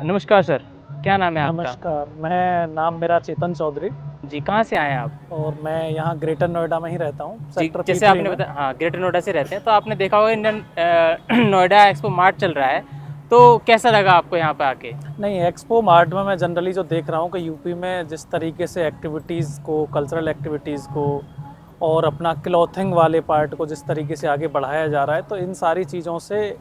नमस्कार सर, क्या नाम है आपका? नमस्कार, नाम मेरा चेतन चौधरी जी, कहाँ से आए हैं आप? और मैं यहाँ ग्रेटर नोएडा में ही रहता हूँ, जी, सेक्टर जैसे P3 आपने में। बताया हाँ, ग्रेटर नोएडा से रहते हैं, तो आपने देखा होगा इंडियन नोएडा एक्सपो मार्ट चल रहा है, तो कैसा लगा आपको यहाँ पे आके? नहीं, एक्सपो मार्ट में मैं जनरली जो देख रहा हूँ कि यूपी में जिस तरीके से एक्टिविटीज़ को, कल्चरल एक्टिविटीज़ को और अपना क्लॉथिंग वाले पार्ट को जिस तरीके से आगे बढ़ाया जा रहा है, तो इन सारी चीज़ों से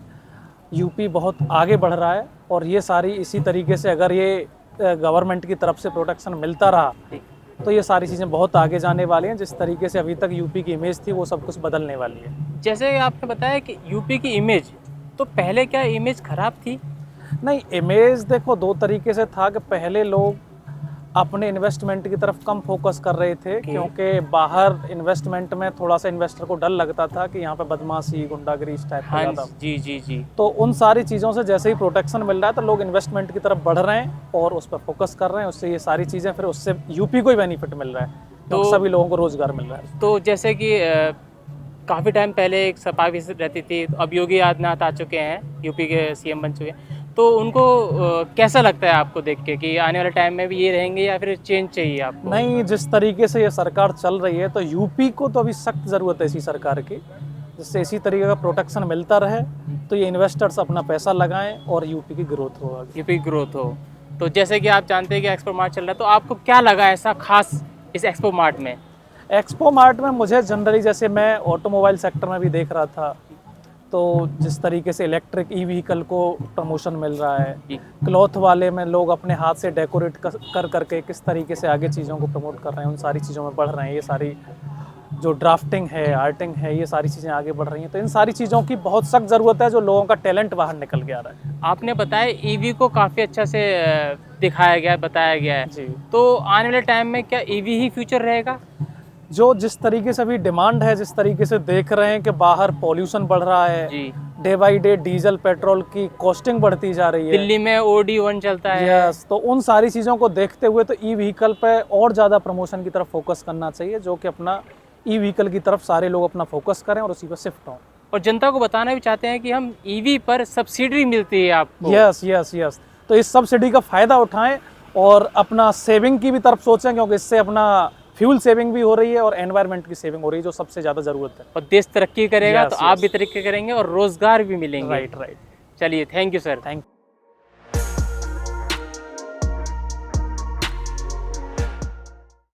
यूपी बहुत आगे बढ़ रहा है। और ये सारी इसी तरीके से अगर ये गवर्नमेंट की तरफ से प्रोटेक्शन मिलता रहा जी। तो ये सारी चीज़ें बहुत आगे जाने वाली हैं। जिस तरीके से अभी तक यूपी की इमेज थी वो सब कुछ बदलने वाली है। जैसे आपने बताया कि यूपी की इमेज, तो पहले क्या इमेज खराब थी? नहीं, इमेज देखो दो तरीके से था कि पहले लोग अपने इन्वेस्टमेंट की तरफ कम फोकस कर रहे थे क्योंकि बाहर इन्वेस्टमेंट में थोड़ा सा इन्वेस्टर को डर लगता था कि यहाँ पे बदमाशी गुंडागर्दी इस टाइप का हाँ ज़्यादा। जी, जी, जी। तो उन सारी चीज़ों से जैसे ही प्रोटेक्शन मिल रहा है तो लोग इन्वेस्टमेंट की तरफ बढ़ रहे हैं और उस पर फोकस कर रहे हैं। उससे ये सारी चीज़ें फिर उससे यूपी को ही बेनिफिट मिल रहा है क्योंकि सभी लोगों को रोजगार मिल रहा है। तो जैसे कि काफ़ी टाइम पहले एक सपा भी रहती थी, तो अब योगी आदित्यनाथ आ चुके हैं, यूपी के सीएम बन चुके हैं। तो उनको कैसा लगता है आपको देख के कि आने वाले टाइम में भी ये रहेंगे या फिर चेंज चाहिए आपको? नहीं, जिस तरीके से ये सरकार चल रही है तो यूपी को तो अभी सख्त ज़रूरत है इसी सरकार की, जिससे इसी तरीके का प्रोटेक्शन मिलता रहे तो ये इन्वेस्टर्स अपना पैसा लगाएं और यूपी की ग्रोथ हो आगे। यूपी की ग्रोथ हो। तो जैसे कि आप जानते हैं कि एक्सपो मार्ट चल रहा है, तो आपको क्या लगा ऐसा खास इस एक्सपो मार्ट में? एक्सपो मार्ट में मुझे जनरली, जैसे मैं ऑटोमोबाइल सेक्टर में भी देख रहा था, तो जिस तरीके से इलेक्ट्रिक ई व्हीकल को प्रमोशन मिल रहा है, जी। क्लॉथ वाले में लोग अपने हाथ से डेकोरेट कर करके किस तरीके से आगे चीज़ों को प्रमोट कर रहे हैं, उन सारी चीज़ों में बढ़ रहे हैं। ये सारी जो ड्राफ्टिंग है, आर्टिंग है, ये सारी चीज़ें आगे बढ़ रही हैं। तो इन सारी चीज़ों की बहुत सख्त ज़रूरत है, जो लोगों का टैलेंट बाहर निकल के आ रहा है। आपने बताया ईवी को काफ़ी अच्छा से दिखाया गया है, बताया गया है। जी। तो आने वाले टाइम में क्या ईवी ही फ्यूचर रहेगा? जो जिस तरीके से अभी डिमांड है, जिस तरीके से देख रहे हैं कि बाहर पॉल्यूशन बढ़ रहा है, जी। Day by day diesel petrol की कॉस्टिंग बढ़ती जा रही है। दिल्ली में OD1 चलता है। यस, तो उन सारी चीज़ों को देखते हुए तो ई व्हीकल पे और ज़्यादा प्रमोशन की तरफ फोकस करना चाहिए, जो कि अपना ई व्हीकल की तरफ सारे लोग अपना फोकस करें और उसी पर शिफ्ट हों। और जनता को बताना भी चाहते हैं कि हम ईवी पर सब्सिडी मिलती है आपको। यस यस यस, तो इस सब्सिडी का फ़ायदा उठाएं और अपना सेविंग की भी तरफ सोचें, क्योंकि इससे अपना फ्यूल सेविंग भी हो रही है और एनवायरनमेंट की सेविंग हो रही है, जो सबसे ज़्यादा ज़रूरत है। और देश तरक्की करेगा Yes, तो आप yes. भी तरक्की करेंगे और रोजगार भी मिलेंगे। Right right. चलिए, थैंक यू सर। थैंक